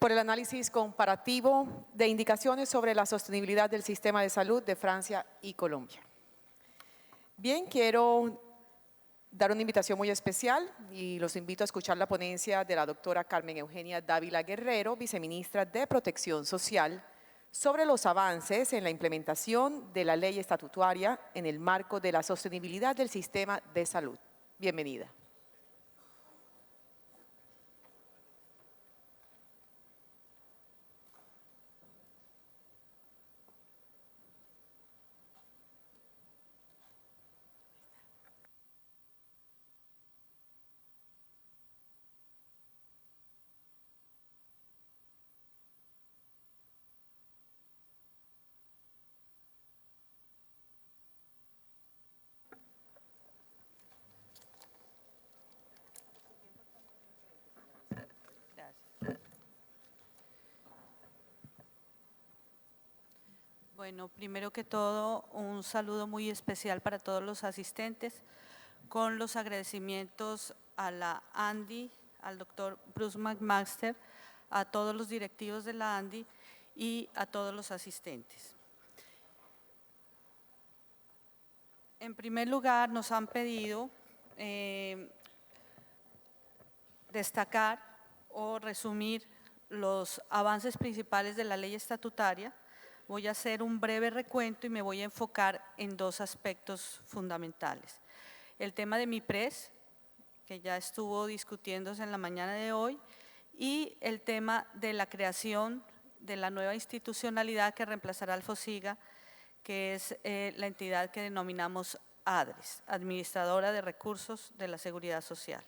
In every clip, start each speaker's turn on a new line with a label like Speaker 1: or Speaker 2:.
Speaker 1: por el análisis comparativo de indicaciones sobre la sostenibilidad del sistema de salud de Francia y Colombia. Bien, quiero dar una invitación muy especial y los invito a escuchar la ponencia de la doctora Carmen Eugenia Dávila Guerrero, viceministra de Protección Social, sobre los avances en la implementación de la ley estatutaria en el marco de la sostenibilidad del sistema de salud. Bienvenida.
Speaker 2: Bueno, primero que todo, un saludo muy especial para todos los asistentes, con los agradecimientos a la ANDI, al doctor Bruce McMaster, a todos los directivos de la ANDI y a todos los asistentes. En primer lugar, nos han pedido destacar o resumir los avances principales de la ley estatutaria. Voy a hacer un breve recuento y me voy a enfocar en dos aspectos fundamentales. El tema de MIPRES, que ya estuvo discutiéndose en la mañana de hoy, y el tema de la creación de la nueva institucionalidad que reemplazará al FOSIGA, que es la entidad que denominamos ADRES, Administradora de Recursos de la Seguridad Social.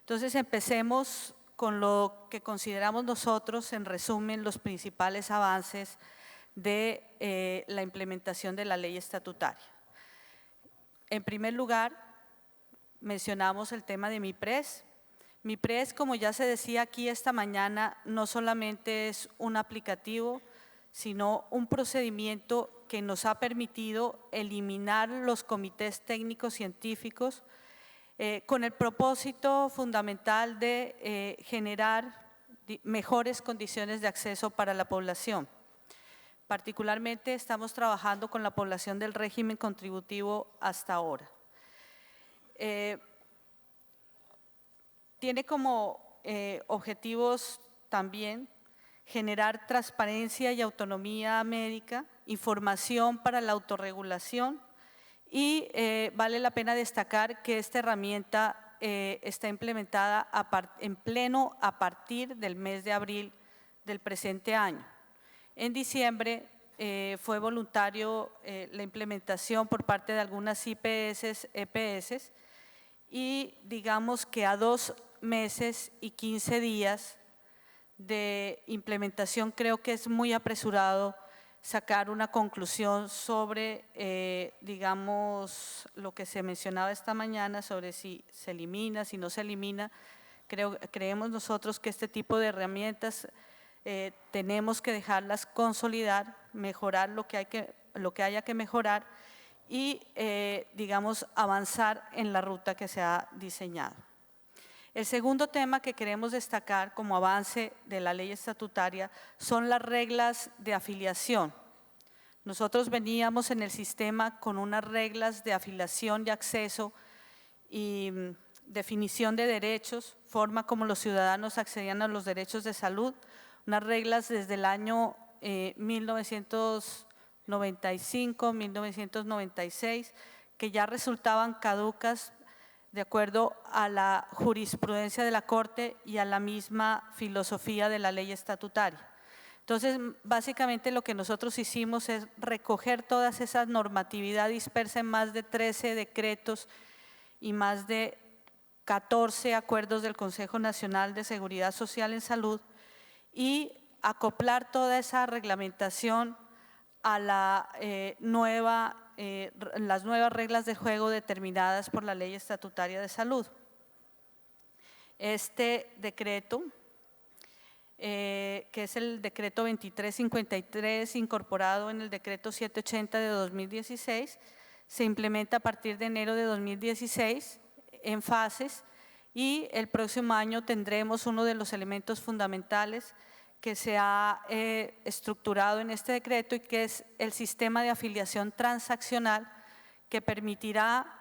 Speaker 2: Entonces, empecemos con lo que consideramos nosotros, en resumen, los principales avances de la implementación de la ley estatutaria. En primer lugar, mencionamos el tema de MIPRES. MIPRES, como ya se decía aquí esta mañana, no solamente es un aplicativo, sino un procedimiento que nos ha permitido eliminar los comités técnicos científicos con el propósito fundamental de generar mejores condiciones de acceso para la población. Particularmente estamos trabajando con la población del régimen contributivo hasta ahora. Tiene como objetivos también generar transparencia y autonomía médica, información para la autorregulación y vale la pena destacar que esta herramienta está implementada en pleno a partir del mes de abril del presente año. En diciembre fue voluntario la implementación por parte de algunas IPS, EPS, y digamos que a 2 meses y 15 días de implementación creo que es muy apresurado sacar una conclusión sobre, digamos, lo que se mencionaba esta mañana sobre si se elimina, si no se elimina. Creemos nosotros que este tipo de herramientas tenemos que dejarlas consolidar, mejorar lo que haya que mejorar y, digamos, avanzar en la ruta que se ha diseñado. El segundo tema que queremos destacar como avance de la ley estatutaria son las reglas de afiliación. Nosotros veníamos en el sistema con unas reglas de afiliación y acceso y definición de derechos, forma como los ciudadanos accedían a los derechos de salud, unas reglas desde el año 1995, 1996, que ya resultaban caducas de acuerdo a la jurisprudencia de la Corte y a la misma filosofía de la ley estatutaria. Entonces, básicamente lo que nosotros hicimos es recoger todas esas normatividad dispersa en más de 13 decretos y más de 14 acuerdos del Consejo Nacional de Seguridad Social en Salud y acoplar toda esa reglamentación a las nuevas reglas de juego determinadas por la Ley Estatutaria de Salud. Este decreto, que es el decreto 2353 incorporado en el decreto 780 de 2016, se implementa a partir de enero de 2016 en fases y el próximo año tendremos uno de los elementos fundamentales que se ha estructurado en este decreto y que es el sistema de afiliación transaccional que permitirá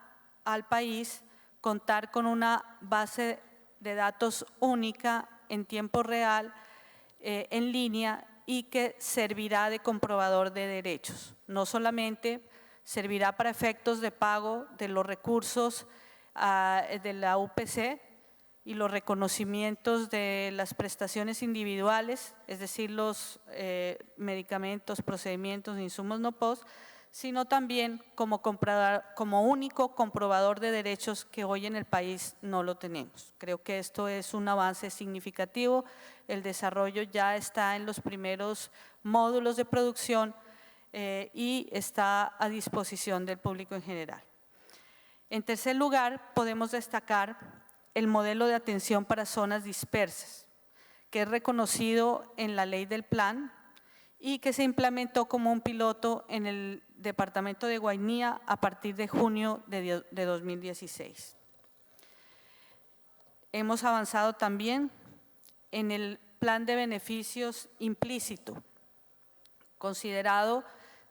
Speaker 2: al país contar con una base de datos única en tiempo real, en línea, y que servirá de comprobador de derechos. No solamente servirá para efectos de pago de los recursos de la UPC y los reconocimientos de las prestaciones individuales, es decir, los medicamentos, procedimientos, insumos no POS, sino también como único comprobador de derechos que hoy en el país no lo tenemos. Creo que esto es un avance significativo. El desarrollo ya está en los primeros módulos de producción y está a disposición del público en general. En tercer lugar, podemos destacar el modelo de atención para zonas dispersas, que es reconocido en la ley del plan y que se implementó como un piloto en el departamento de Guainía a partir de junio de 2016. Hemos avanzado también en el plan de beneficios implícito, considerado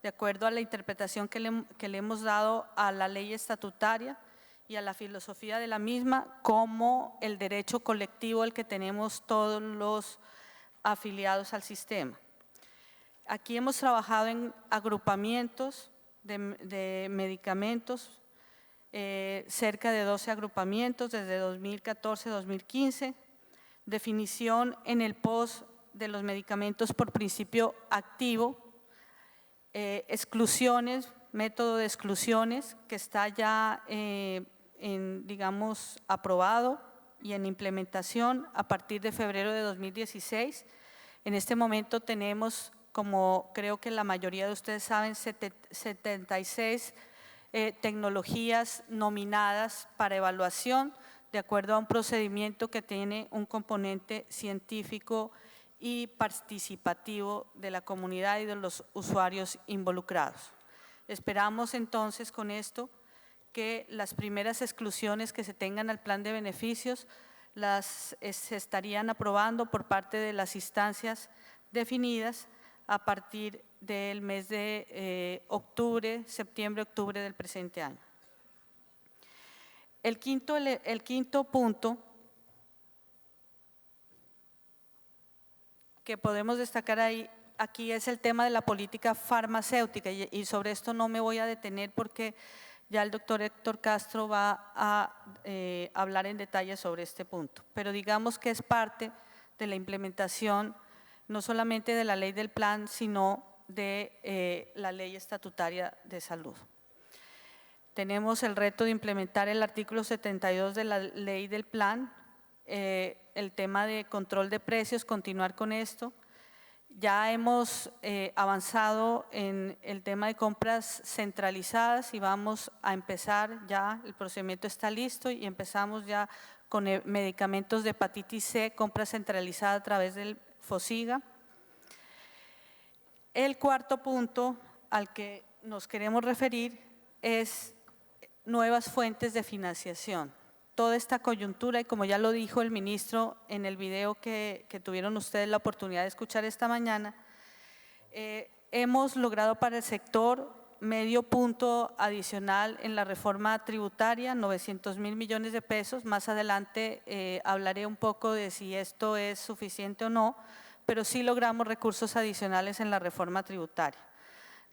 Speaker 2: de acuerdo a la interpretación que le hemos dado a la ley estatutaria y a la filosofía de la misma, como el derecho colectivo al que tenemos todos los afiliados al sistema. Aquí hemos trabajado en agrupamientos de medicamentos, cerca de 12 agrupamientos desde 2014-2015, definición en el POS de los medicamentos por principio activo, exclusiones, método de exclusiones que está ya digamos, aprobado y en implementación a partir de febrero de 2016. En este momento tenemos, como creo que la mayoría de ustedes saben, 76 tecnologías nominadas para evaluación de acuerdo a un procedimiento que tiene un componente científico y participativo de la comunidad y de los usuarios involucrados. Esperamos entonces con esto que las primeras exclusiones que se tengan al plan de beneficios se estarían aprobando por parte de las instancias definidas a partir del mes de septiembre-octubre del presente año. El quinto punto que podemos destacar aquí es el tema de la política farmacéutica y sobre esto no me voy a detener porque ya el doctor Héctor Castro va a hablar en detalle sobre este punto, pero digamos que es parte de la implementación no solamente de la ley del plan, sino de la ley estatutaria de salud. Tenemos el reto de implementar el artículo 72 de la ley del plan, el tema de control de precios, continuar con esto. Ya hemos avanzado en el tema de compras centralizadas y vamos a empezar ya, el procedimiento está listo y empezamos ya con medicamentos de hepatitis C, compra centralizada a través del FOSIGA. El cuarto punto al que nos queremos referir es nuevas fuentes de financiación. Toda esta coyuntura, y como ya lo dijo el ministro en el video que tuvieron ustedes la oportunidad de escuchar esta mañana, hemos logrado para el sector medio punto adicional en la reforma tributaria, 900.000 millones de pesos. Más adelante hablaré un poco de si esto es suficiente o no, pero sí logramos recursos adicionales en la reforma tributaria.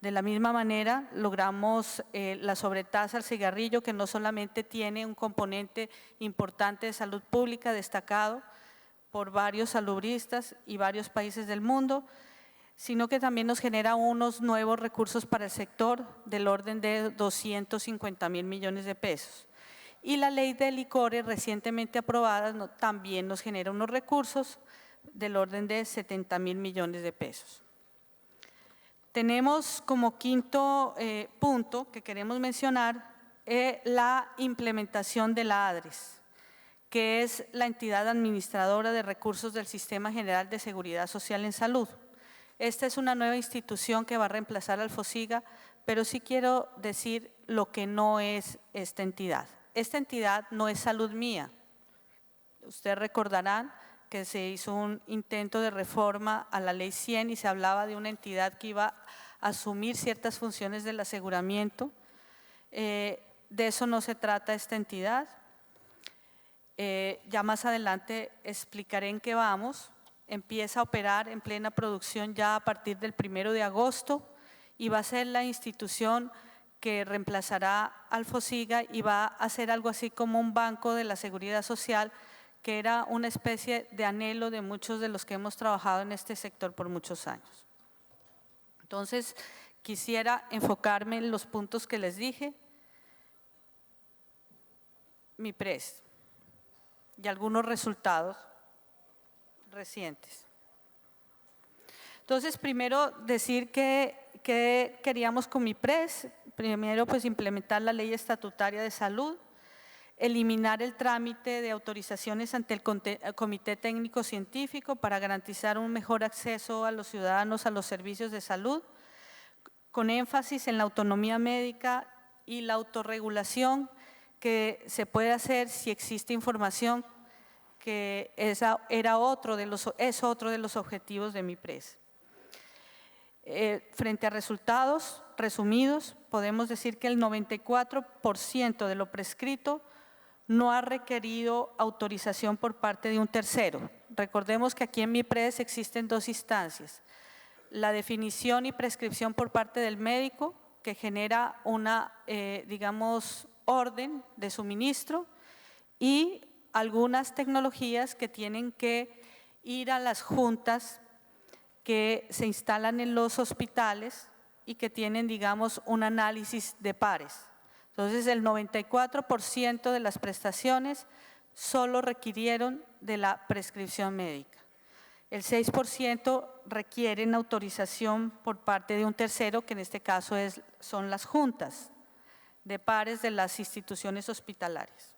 Speaker 2: De la misma manera, logramos la sobretasa al cigarrillo, que no solamente tiene un componente importante de salud pública destacado por varios salubristas y varios países del mundo, sino que también nos genera unos nuevos recursos para el sector del orden de 250.000 millones de pesos. Y la ley de licores recientemente aprobada también nos genera unos recursos del orden de 70.000 millones de pesos. Tenemos como quinto punto que queremos mencionar la implementación de la ADRES, que es la entidad administradora de recursos del Sistema General de Seguridad Social en Salud. Esta es una nueva institución que va a reemplazar al FOSIGA, pero sí quiero decir lo que no es esta entidad. Esta entidad no es salud mía. Ustedes recordarán que se hizo un intento de reforma a la Ley 100 y se hablaba de una entidad que iba a asumir ciertas funciones del aseguramiento. De eso no se trata esta entidad. Ya más adelante explicaré en qué vamos. Empieza a operar en plena producción ya a partir del 1 de agosto y va a ser la institución que reemplazará al FOSIGA y va a ser algo así como un banco de la seguridad social, que era una especie de anhelo de muchos de los que hemos trabajado en este sector por muchos años. Entonces, quisiera enfocarme en los puntos que les dije. MIPRES y algunos resultados recientes. Entonces, primero decir que queríamos con MIPRES. Primero, pues implementar la ley estatutaria de salud, eliminar el trámite de autorizaciones ante el Comité Técnico Científico para garantizar un mejor acceso a los ciudadanos a los servicios de salud, con énfasis en la autonomía médica y la autorregulación que se puede hacer si existe información, que es otro de los objetivos de MIPRES. Frente a resultados resumidos, podemos decir que el 94% de lo prescrito no ha requerido autorización por parte de un tercero. Recordemos que aquí en MIPRES existen dos instancias: la definición y prescripción por parte del médico, que genera una, digamos, orden de suministro, y algunas tecnologías que tienen que ir a las juntas que se instalan en los hospitales y que tienen, digamos, un análisis de pares. Entonces, el 94% de las prestaciones solo requirieron de la prescripción médica. El 6% requieren autorización por parte de un tercero, que en este caso son las juntas de pares de las instituciones hospitalarias.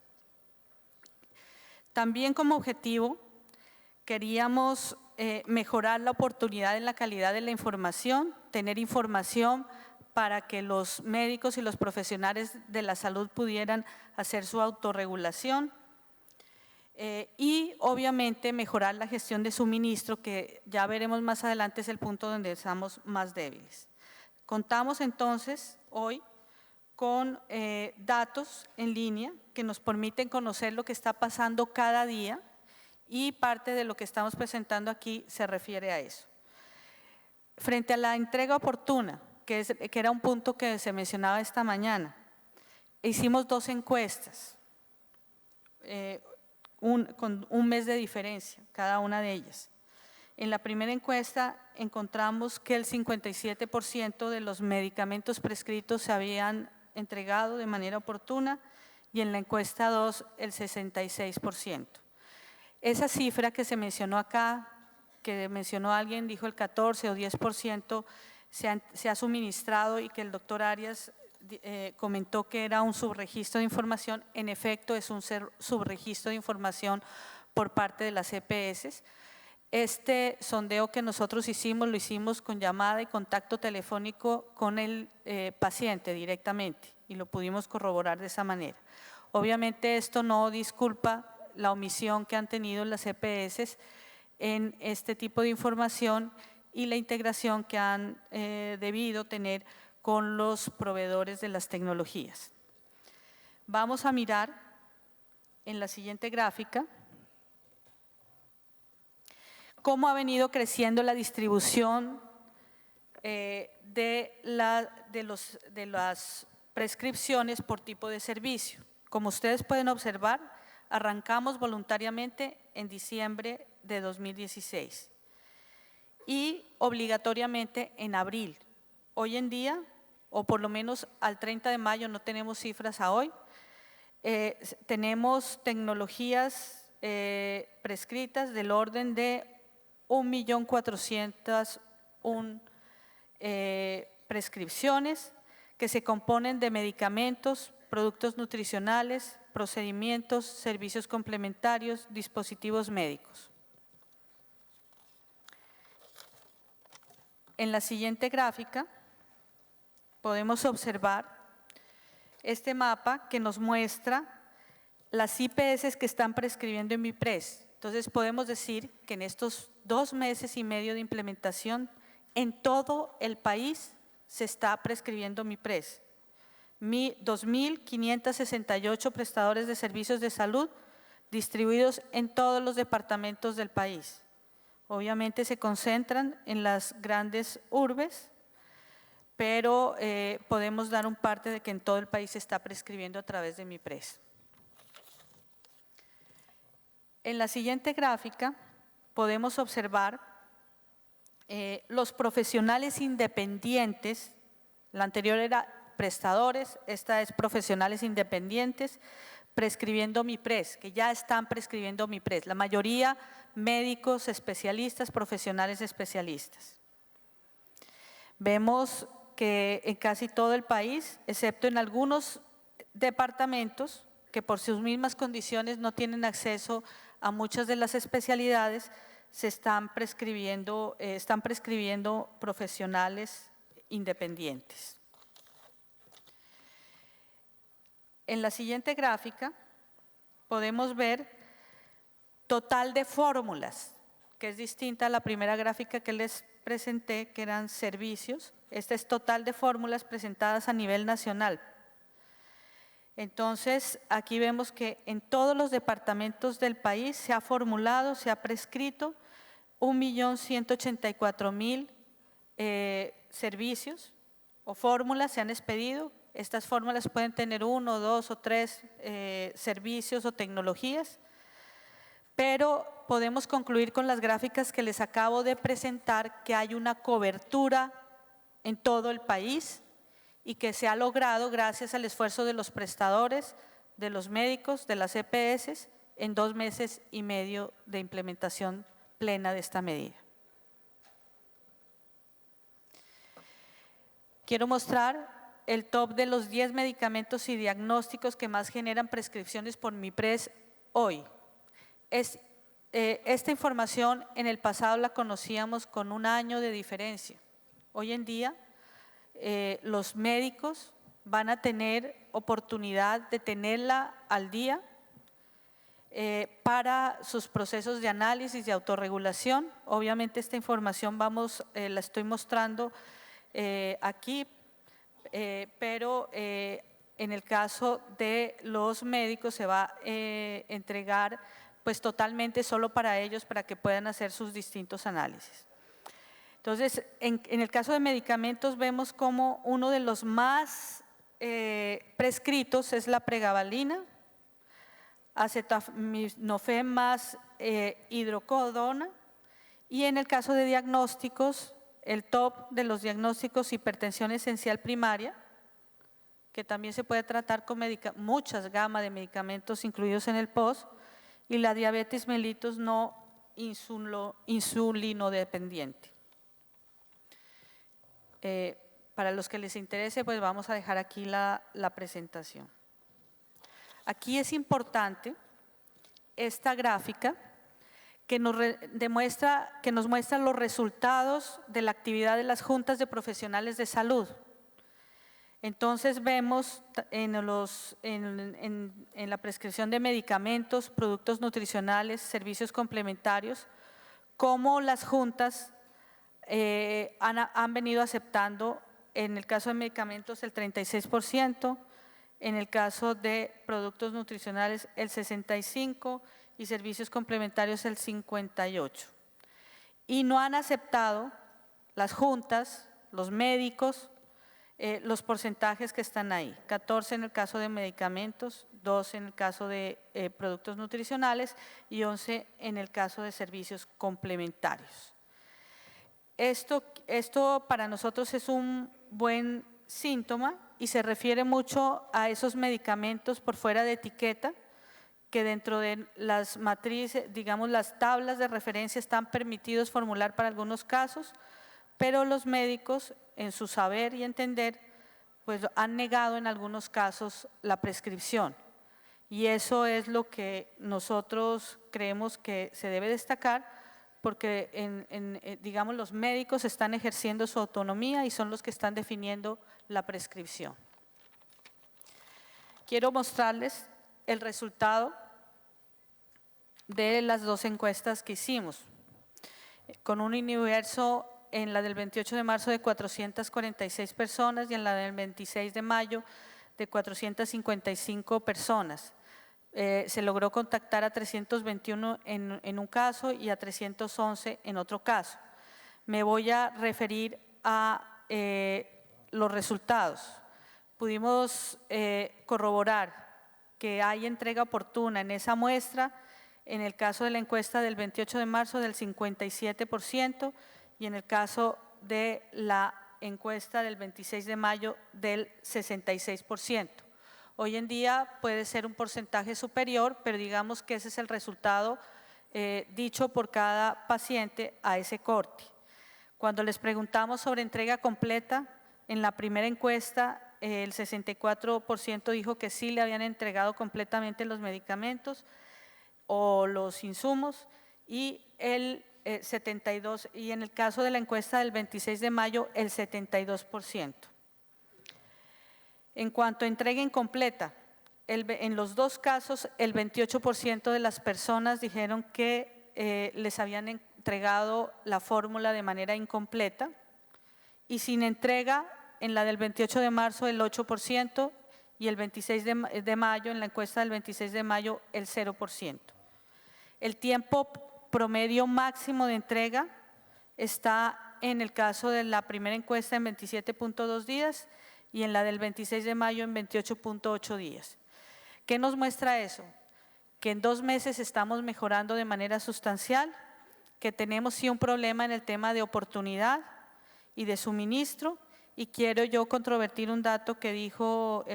Speaker 2: También como objetivo queríamos mejorar la oportunidad en la calidad de la información, tener información para que los médicos y los profesionales de la salud pudieran hacer su autorregulación y obviamente mejorar la gestión de suministro, que ya veremos más adelante es el punto donde estamos más débiles. Contamos entonces hoy con datos en línea que nos permiten conocer lo que está pasando cada día, y parte de lo que estamos presentando aquí se refiere a eso. Frente a la entrega oportuna, que era un punto que se mencionaba esta mañana, hicimos dos encuestas, con un mes de diferencia, cada una de ellas. En la primera encuesta encontramos que el 57% de los medicamentos prescritos se habían entregado de manera oportuna, y en la encuesta 2 el 66%. Esa cifra que se mencionó acá, que mencionó alguien, dijo el 14 o 10% se ha suministrado, y que el doctor Arias comentó que era un subregistro de información. En efecto, es un subregistro de información por parte de las EPS. Este sondeo que nosotros hicimos, lo hicimos con llamada y contacto telefónico con el paciente directamente, y lo pudimos corroborar de esa manera. Obviamente esto no disculpa la omisión que han tenido las EPS en este tipo de información y la integración que han debido tener con los proveedores de las tecnologías. Vamos a mirar en la siguiente gráfica cómo ha venido creciendo la distribución de las prescripciones por tipo de servicio. Como ustedes pueden observar, arrancamos voluntariamente en diciembre de 2016 y obligatoriamente en abril. Hoy en día, o por lo menos al 30 de mayo, no tenemos cifras a hoy, tenemos tecnologías prescritas del orden de 1.401.000 prescripciones, que se componen de medicamentos, productos nutricionales, procedimientos, servicios complementarios, dispositivos médicos. En la siguiente gráfica podemos observar este mapa que nos muestra las IPS que están prescribiendo en MIPRES. Entonces podemos decir que en estos 2 meses y medio de implementación, en todo el país se está prescribiendo MIPRES. 2.568 prestadores de servicios de salud distribuidos en todos los departamentos del país. Obviamente se concentran en las grandes urbes, pero podemos dar un parte de que en todo el país se está prescribiendo a través de MIPRES. En la siguiente gráfica podemos observar los profesionales independientes. La anterior era prestadores, esta es profesionales independientes prescribiendo MIPRES, que ya están prescribiendo MIPRES. La mayoría médicos especialistas, profesionales especialistas. Vemos que en casi todo el país, excepto en algunos departamentos que por sus mismas condiciones no tienen acceso a muchas de las especialidades, se están prescribiendo profesionales independientes. En la siguiente gráfica podemos ver total de fórmulas, que es distinta a la primera gráfica que les presenté, que eran servicios. Este es total de fórmulas presentadas a nivel nacional. Entonces, aquí vemos que en todos los departamentos del país se ha formulado, se ha prescrito 1.184.000 servicios o fórmulas se han expedido. Estas fórmulas pueden tener 1, 2 o 3 servicios o tecnologías, pero podemos concluir con las gráficas que les acabo de presentar que hay una cobertura en todo el país y que se ha logrado gracias al esfuerzo de los prestadores, de los médicos, de las EPS, en 2 meses y medio de implementación plena de esta medida. Quiero mostrar el top de los 10 medicamentos y diagnósticos que más generan prescripciones por MIPRES hoy. Esta información en el pasado la conocíamos con 1 año de diferencia. Hoy en día los médicos van a tener oportunidad de tenerla al día para sus procesos de análisis y autorregulación. Obviamente esta información la estoy mostrando aquí, pero en el caso de los médicos se va a entregar pues totalmente solo para ellos para que puedan hacer sus distintos análisis. Entonces, en el caso de medicamentos vemos como uno de los más prescritos es la pregabalina, acetaminofén más hidrocodona, y en el caso de diagnósticos, el top de los diagnósticos, hipertensión esencial primaria, que también se puede tratar con muchas gamas de medicamentos incluidos en el POS, y la diabetes mellitus no insulinodependiente. Para los que les interese, pues vamos a dejar aquí la presentación. Aquí es importante esta gráfica que nos muestra los resultados de la actividad de las juntas de profesionales de salud. Entonces vemos en la prescripción de medicamentos, productos nutricionales, servicios complementarios, cómo las juntas han venido aceptando, en el caso de medicamentos el 36%, en el caso de productos nutricionales el 65% y servicios complementarios el 58%. Y no han aceptado las juntas, los médicos, los porcentajes que están ahí, 14 en el caso de medicamentos, 12 en el caso de productos nutricionales y 11 en el caso de servicios complementarios. Esto para nosotros es un buen síntoma y se refiere mucho a esos medicamentos por fuera de etiqueta que dentro de las matrices, digamos las tablas de referencia están permitidos formular para algunos casos, pero los médicos en su saber y entender pues han negado en algunos casos la prescripción. Y eso es lo que nosotros creemos que se debe destacar porque digamos los médicos están ejerciendo su autonomía y son los que están definiendo la prescripción. Quiero mostrarles el resultado de las dos encuestas que hicimos, con un universo en la del 28 de marzo de 446 personas y en la del 26 de mayo de 455 personas. Se logró contactar a 321 en un caso y a 311 en otro caso. Me voy a referir a los resultados. Pudimos corroborar que hay entrega oportuna en esa muestra, en el caso de la encuesta del 28 de marzo del 57% y en el caso de la encuesta del 26 de mayo del 66%. Hoy en día puede ser un porcentaje superior, pero digamos que ese es el resultado dicho por cada paciente a ese corte. Cuando les preguntamos sobre entrega completa, en la primera encuesta el 64% dijo que sí le habían entregado completamente los medicamentos o los insumos y el 72%, y en el caso de la encuesta del 26 de mayo el 72%. En cuanto a entrega incompleta, en los dos casos el 28% de las personas dijeron que les habían entregado la fórmula de manera incompleta y sin entrega en la del 28 de marzo el 8% y el 26 de mayo, en la encuesta del 26 de mayo, el 0%. El tiempo promedio máximo de entrega está en el caso de la primera encuesta en 27.2 días y en la del 26 de mayo en 28.8 días. ¿Qué nos muestra eso? Que en 2 meses estamos mejorando de manera sustancial, que tenemos sí un problema en el tema de oportunidad y de suministro, y quiero yo controvertir un dato que dijo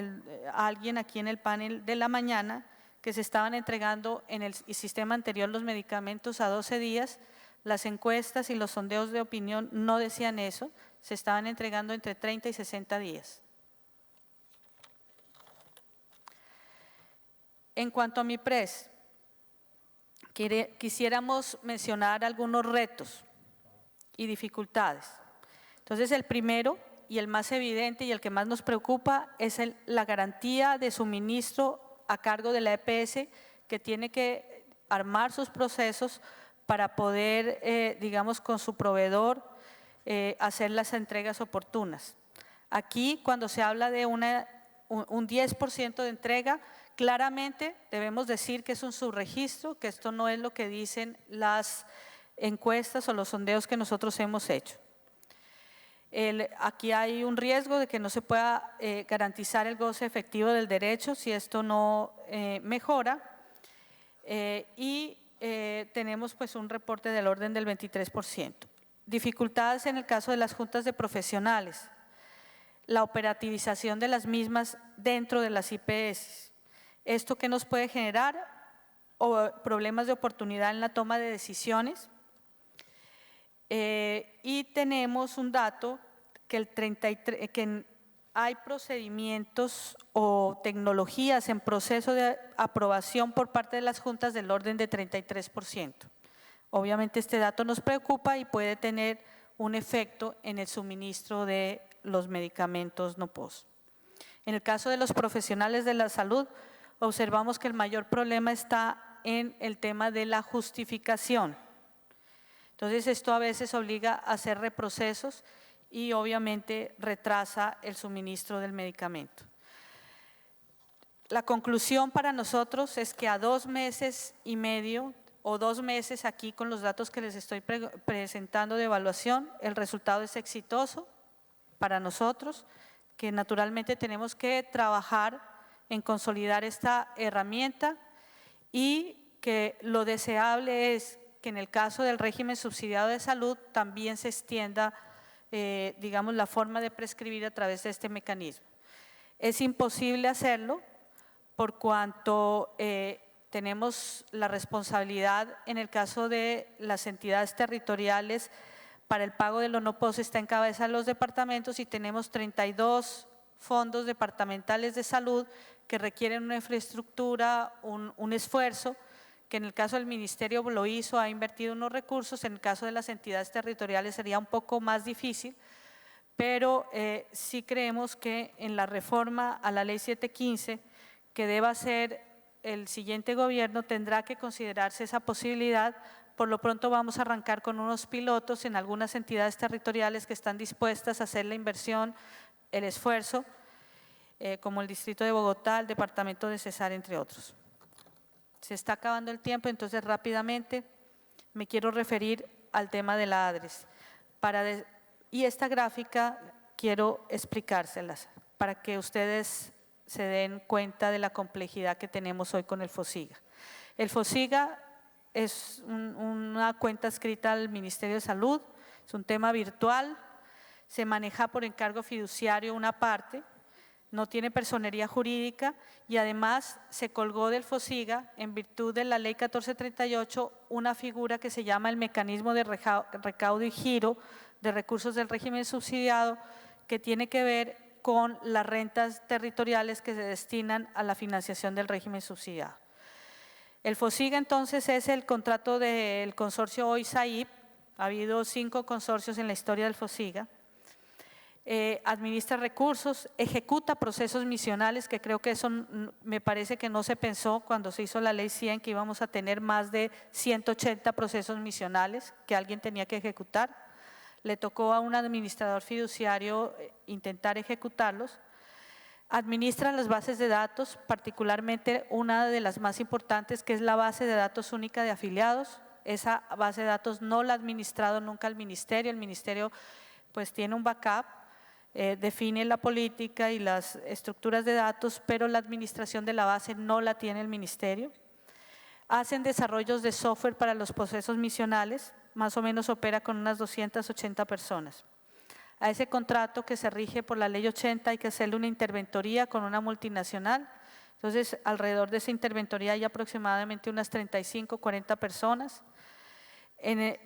Speaker 2: alguien aquí en el panel de la mañana, que se estaban entregando en el sistema anterior los medicamentos a 12 días, las encuestas y los sondeos de opinión no decían eso, se estaban entregando entre 30 y 60 días. En cuanto a MIPRES, quisiéramos mencionar algunos retos y dificultades. Entonces, el primero y el más evidente y el que más nos preocupa es la garantía de suministro a cargo de la EPS, que tiene que armar sus procesos para poder, digamos, con su proveedor, hacer las entregas oportunas. Aquí, cuando se habla de un 10% de entrega, claramente debemos decir que es un subregistro, que esto no es lo que dicen las encuestas o los sondeos que nosotros hemos hecho. Aquí hay un riesgo de que no se pueda garantizar el goce efectivo del derecho si esto no mejora y tenemos pues un reporte del orden del 23%. Dificultades en el caso de las juntas de profesionales, la operativización de las mismas dentro de las IPS. ¿Esto qué nos puede generar? Problemas de oportunidad en la toma de decisiones. Y tenemos un dato que hay procedimientos o tecnologías en proceso de aprobación por parte de las juntas del orden de 33%. Obviamente este dato nos preocupa y puede tener un efecto en el suministro de los medicamentos no POS. En el caso de los profesionales de la salud, observamos que el mayor problema está en el tema de la justificación. Entonces, esto a veces obliga a hacer reprocesos y obviamente retrasa el suministro del medicamento. La conclusión para nosotros es que a 2 meses y medio o 2 meses aquí con los datos que les estoy presentando de evaluación, el resultado es exitoso para nosotros, que naturalmente tenemos que trabajar en consolidar esta herramienta y que lo deseable es que en el caso del régimen subsidiado de salud también se extienda, digamos, la forma de prescribir a través de este mecanismo. Es imposible hacerlo por cuanto tenemos la responsabilidad en el caso de las entidades territoriales para el pago de los no POS está en cabeza de los departamentos y tenemos 32 fondos departamentales de salud que requieren una infraestructura, un esfuerzo, que en el caso del ministerio lo hizo, ha invertido unos recursos, en el caso de las entidades territoriales sería un poco más difícil, pero sí creemos que en la reforma a la ley 715, que deba ser el siguiente gobierno tendrá que considerarse esa posibilidad. Por lo pronto vamos a arrancar con unos pilotos en algunas entidades territoriales que están dispuestas a hacer la inversión, el esfuerzo, como el Distrito de Bogotá, el Departamento de Cesar, entre otros. Se está acabando el tiempo, entonces rápidamente me quiero referir al tema de la ADRES. Y esta gráfica quiero explicárselas para que ustedes se den cuenta de la complejidad que tenemos hoy con el FOSIGA. El FOSIGA es una cuenta escrita al Ministerio de Salud, es un tema virtual, se maneja por encargo fiduciario una parte, no tiene personería jurídica y además se colgó del FOSIGA en virtud de la ley 1438 una figura que se llama el mecanismo de recaudo y giro de recursos del régimen subsidiado, que tiene que ver con las rentas territoriales que se destinan a la financiación del régimen subsidiado. El FOSIGA entonces es el contrato del consorcio OISAIP, ha habido 5 consorcios en la historia del FOSIGA, administra recursos, ejecuta procesos misionales, que creo que eso me parece que no se pensó cuando se hizo la ley 100, que íbamos a tener más de 180 procesos misionales que alguien tenía que ejecutar. Le tocó a un administrador fiduciario intentar ejecutarlos. Administran las bases de datos, particularmente una de las más importantes, que es la base de datos única de afiliados. Esa base de datos no la ha administrado nunca el ministerio pues tiene un backup, define la política y las estructuras de datos, pero la administración de la base no la tiene el ministerio. Hacen desarrollos de software para los procesos misionales, más o menos opera con unas 280 personas. A ese contrato, que se rige por la ley 80, hay que hacerle una interventoría con una multinacional. Entonces, alrededor de esa interventoría hay aproximadamente unas 35, 40 personas.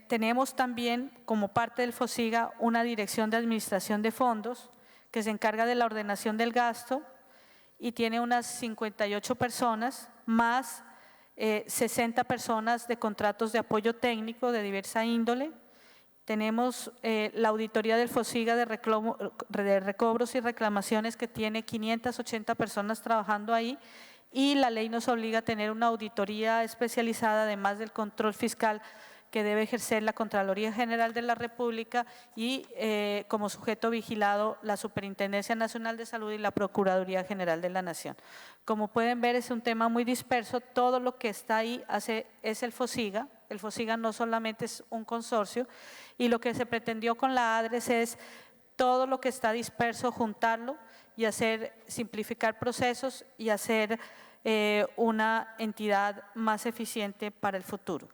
Speaker 2: Tenemos también, como parte del FOSIGA, una dirección de administración de fondos que se encarga de la ordenación del gasto y tiene unas 58 personas, más 60 personas de contratos de apoyo técnico de diversa índole. Tenemos la auditoría del FOSIGA de recobros y reclamaciones, que tiene 580 personas trabajando ahí, y la ley nos obliga a tener una auditoría especializada, además del control fiscal que debe ejercer la Contraloría General de la República y como sujeto vigilado la Superintendencia Nacional de Salud y la Procuraduría General de la Nación. Como pueden ver, es un tema muy disperso, todo lo que está ahí es el FOSIGA. El FOSIGA no solamente es un consorcio, y lo que se pretendió con la ADRES es todo lo que está disperso, juntarlo y simplificar procesos y hacer una entidad más eficiente para el futuro.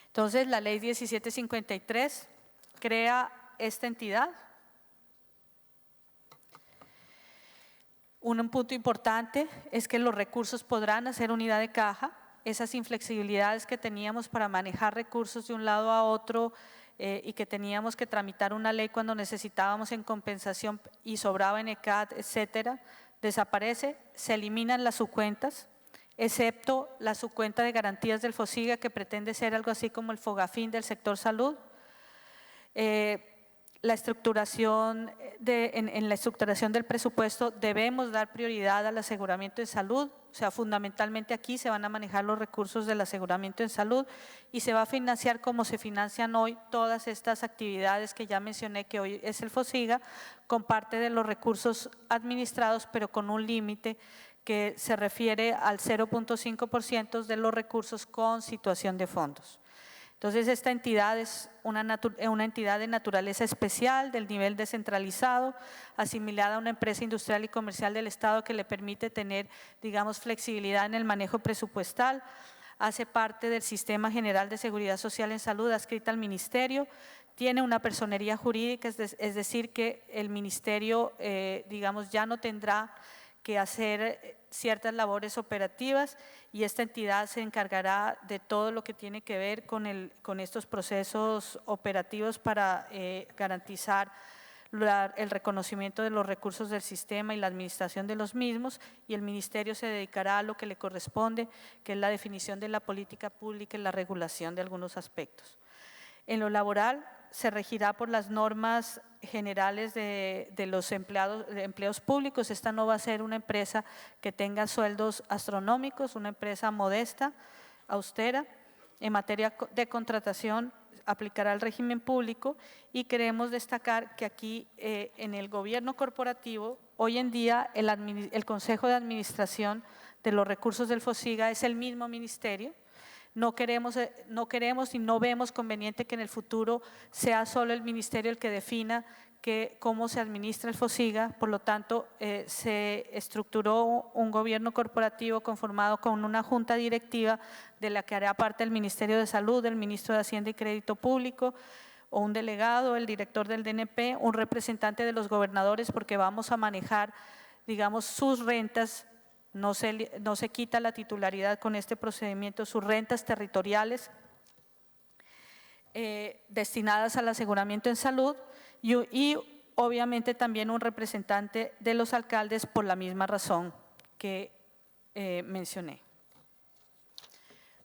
Speaker 2: Entonces, la ley 1753 crea esta entidad. Un punto importante es que los recursos podrán hacer unidad de caja. Esas inflexibilidades que teníamos para manejar recursos de un lado a otro y que teníamos que tramitar una ley cuando necesitábamos en compensación y sobraba en ECAT, etcétera, desaparece, se eliminan las subcuentas, excepto la subcuenta de garantías del FOSIGA, que pretende ser algo así como el FOGAFIN del sector salud. La estructuración en la estructuración del presupuesto debemos dar prioridad al aseguramiento de salud, o sea, fundamentalmente aquí se van a manejar los recursos del aseguramiento en salud y se va a financiar como se financian hoy todas estas actividades que ya mencioné, que hoy es el FOSIGA, con parte de los recursos administrados, pero con un límite que se refiere al 0.5% de los recursos con situación de fondos. Entonces, esta entidad es una entidad de naturaleza especial, del nivel descentralizado, asimilada a una empresa industrial y comercial del Estado, que le permite tener, digamos, flexibilidad en el manejo presupuestal. Hace parte del Sistema General de Seguridad Social en Salud, adscrita al Ministerio. Tiene una personería jurídica, es decir, que el Ministerio, digamos, ya no tendrá que hacer ciertas labores operativas, y esta entidad se encargará de todo lo que tiene que ver con estos procesos operativos para garantizar el reconocimiento de los recursos del sistema y la administración de los mismos, y el ministerio se dedicará a lo que le corresponde, que es la definición de la política pública y la regulación de algunos aspectos. En lo laboral, se regirá por las normas generales de los empleos públicos. Esta no va a ser una empresa que tenga sueldos astronómicos, una empresa modesta, austera. En materia de contratación aplicará el régimen público y queremos destacar que aquí en el gobierno corporativo, hoy en día el Consejo de Administración de los Recursos del FOSIGA es el mismo ministerio. No queremos y no vemos conveniente que en el futuro sea solo el ministerio el que defina cómo se administra el FOSIGA. Por lo tanto, se estructuró un gobierno corporativo conformado con una junta directiva de la que hará parte el Ministerio de Salud, el ministro de Hacienda y Crédito Público, o un delegado, el director del DNP, un representante de los gobernadores, porque vamos a manejar, digamos, sus rentas. No se quita la titularidad con este procedimiento, sus rentas territoriales destinadas al aseguramiento en salud y obviamente también un representante de los alcaldes por la misma razón que mencioné.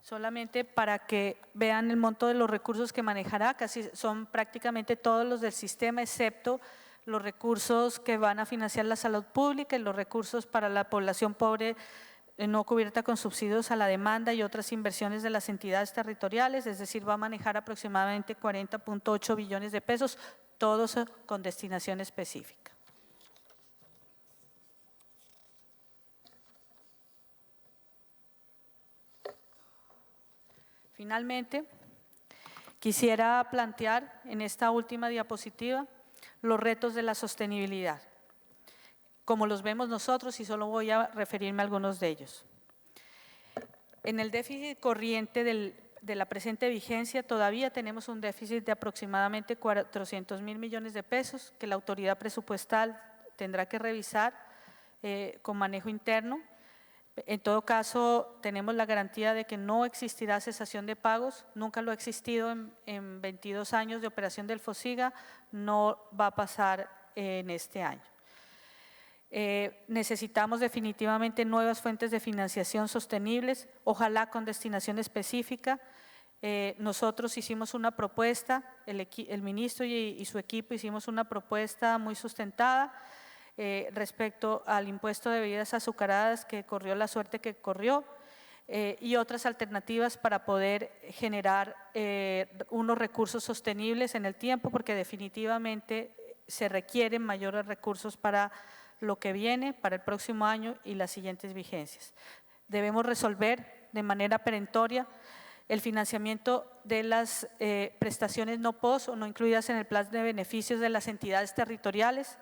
Speaker 2: Solamente para que vean el monto de los recursos que manejará, casi son prácticamente todos los del sistema, excepto los recursos que van a financiar la salud pública y los recursos para la población pobre no cubierta con subsidios a la demanda y otras inversiones de las entidades territoriales, es decir, va a manejar aproximadamente 40.8 billones de pesos, todos con destinación específica. Finalmente, quisiera plantear en esta última diapositiva los retos de la sostenibilidad, como los vemos nosotros, y solo voy a referirme a algunos de ellos. En el déficit corriente de la presente vigencia todavía tenemos un déficit de aproximadamente 400.000 millones de pesos que la autoridad presupuestal tendrá que revisar con manejo interno. En todo caso, tenemos la garantía de que no existirá cesación de pagos, nunca lo ha existido en 22 años de operación del FOSIGA, no va a pasar en este año. Necesitamos definitivamente nuevas fuentes de financiación sostenibles, ojalá con destinación específica. Nosotros hicimos una propuesta, el ministro y su equipo hicimos una propuesta muy sustentada, respecto al impuesto de bebidas azucaradas que corrió la suerte que corrió y otras alternativas para poder generar unos recursos sostenibles en el tiempo, porque definitivamente se requieren mayores recursos para lo que viene, para el próximo año y las siguientes vigencias. Debemos resolver de manera perentoria el financiamiento de las prestaciones no POS o no incluidas en el plan de beneficios de las entidades territoriales.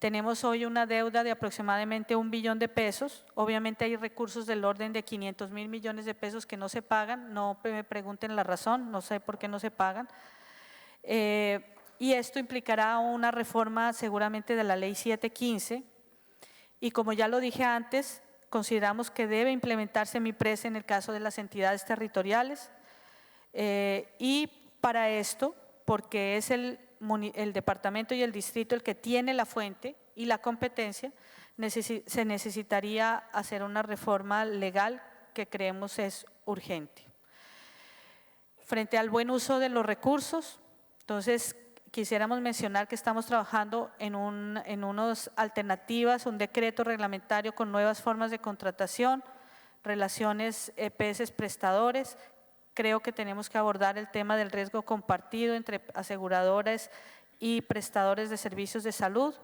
Speaker 2: Tenemos hoy una deuda de aproximadamente 1 billón de pesos. Obviamente hay recursos del orden de 500.000 millones de pesos que no se pagan. No me pregunten la razón, no sé por qué no se pagan. Y esto implicará una reforma seguramente de la ley 715. Y como ya lo dije antes, consideramos que debe implementarse MIPRES en el caso de las entidades territoriales. Y para esto, porque es el departamento y el distrito el que tiene la fuente y la competencia, se necesitaría hacer una reforma legal que creemos es urgente. Frente al buen uso de los recursos, entonces quisiéramos mencionar que estamos trabajando en unas alternativas, un decreto reglamentario con nuevas formas de contratación, relaciones EPS-prestadores. Creo que tenemos que abordar el tema del riesgo compartido entre aseguradoras y prestadores de servicios de salud.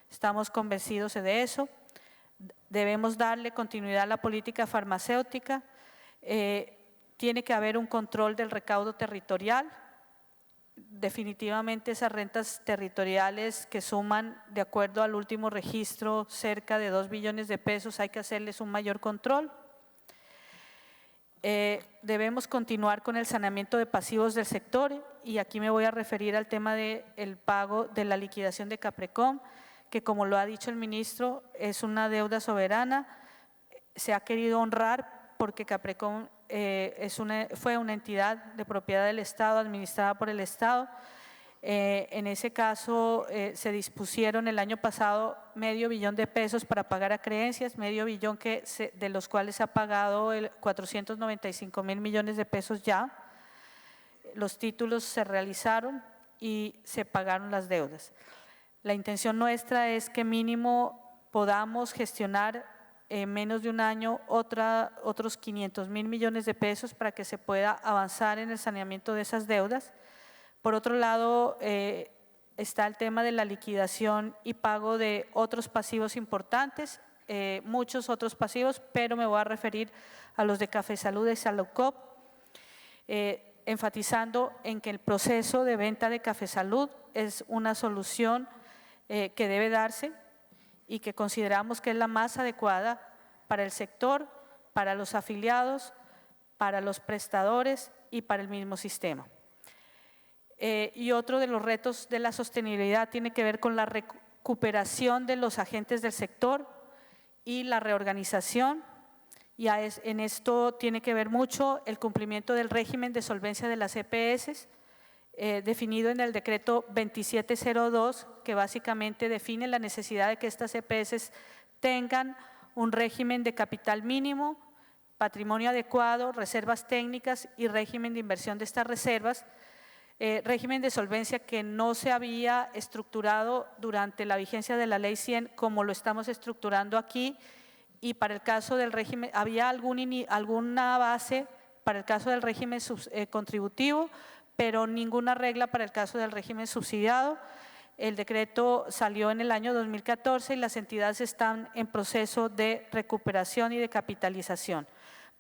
Speaker 2: Estamos convencidos de eso. Debemos darle continuidad a la política farmacéutica. Tiene que haber un control del recaudo territorial. Definitivamente esas rentas territoriales que suman, de acuerdo al último registro, cerca de 2 billones de pesos, hay que hacerles un mayor control. Debemos continuar con el saneamiento de pasivos del sector y aquí me voy a referir al tema del pago de la liquidación de Caprecom, que como lo ha dicho el ministro, es una deuda soberana, se ha querido honrar porque Caprecom fue una entidad de propiedad del Estado, administrada por el Estado. En ese caso se dispusieron el año pasado medio billón de pesos para pagar a creencias, medio billón de los cuales se ha pagado 495.000 millones de pesos ya. Los títulos se realizaron, y se pagaron las deudas. La intención nuestra es que mínimo podamos gestionar en menos de un año otros 500.000 millones de pesos para que se pueda avanzar en el saneamiento de esas deudas. Por otro lado, está el tema de la liquidación y pago de otros pasivos importantes, muchos otros pasivos, pero me voy a referir a los de Cafesalud y Saludcop, enfatizando en que el proceso de venta de Cafesalud es una solución que debe darse y que consideramos que es la más adecuada para el sector, para los afiliados, para los prestadores y para el mismo sistema. Y otro de los retos de la sostenibilidad tiene que ver con la recuperación de los agentes del sector y la reorganización, y en esto tiene que ver mucho el cumplimiento del régimen de solvencia de las EPS, definido en el decreto 2702, que básicamente define la necesidad de que estas EPS tengan un régimen de capital mínimo, patrimonio adecuado, reservas técnicas y régimen de inversión de estas reservas, régimen de solvencia que no se había estructurado durante la vigencia de la Ley 100 como lo estamos estructurando aquí, y para el caso del régimen, había alguna base para el caso del régimen contributivo, pero ninguna regla para el caso del régimen subsidiado. El decreto salió en el año 2014 y las entidades están en proceso de recuperación y de capitalización.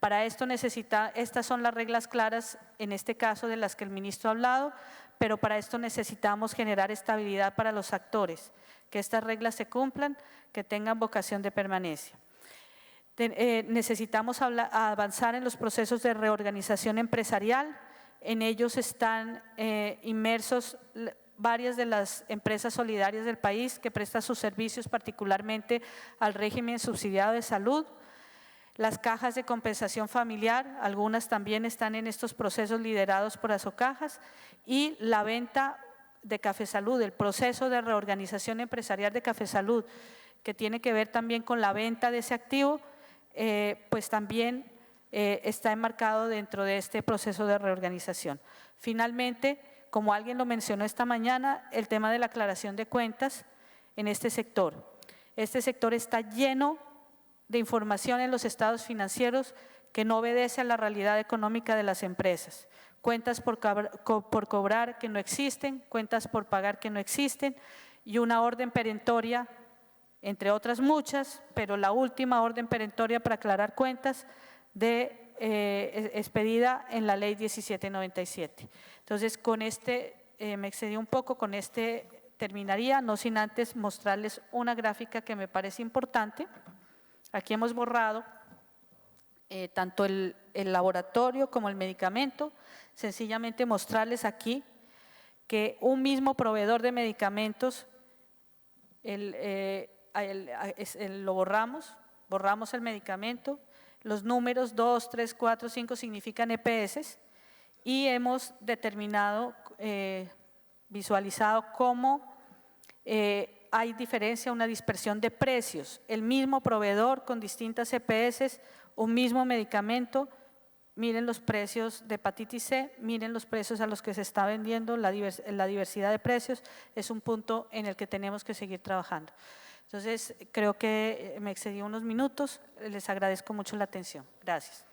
Speaker 2: Para esto estas son las reglas claras, en este caso de las que el ministro ha hablado, pero para esto necesitamos generar estabilidad para los actores, que estas reglas se cumplan, que tengan vocación de permanencia. Necesitamos avanzar en los procesos de reorganización empresarial. En ellos están inmersos varias de las empresas solidarias del país que prestan sus servicios particularmente al régimen subsidiado de salud. Las cajas de compensación familiar, algunas también están en estos procesos liderados por Asocajas, y la venta de Cafesalud, el proceso de reorganización empresarial de Cafesalud, que tiene que ver también con la venta de ese activo, pues también está enmarcado dentro de este proceso de reorganización. Finalmente, como alguien lo mencionó esta mañana, el tema de la aclaración de cuentas en este sector. Este sector está lleno de información en los estados financieros que no obedece a la realidad económica de las empresas. Cuentas por cobrar que no existen, cuentas por pagar que no existen, y una orden perentoria, entre otras muchas, pero la última orden perentoria para aclarar cuentas expedida en la Ley 1797. Entonces, con me excedí un poco, con terminaría, no sin antes mostrarles una gráfica que me parece importante. Aquí hemos borrado tanto el laboratorio como el medicamento, sencillamente mostrarles aquí que un mismo proveedor de medicamentos, lo borramos el medicamento, los números 2, 3, 4, 5 significan EPS, y hemos determinado, visualizado cómo hay diferencia, una dispersión de precios. El mismo proveedor con distintas EPS, un mismo medicamento, miren los precios de hepatitis C, miren los precios a los que se está vendiendo, la diversidad de precios es un punto en el que tenemos que seguir trabajando. Entonces, creo que me excedí unos minutos, les agradezco mucho la atención. Gracias.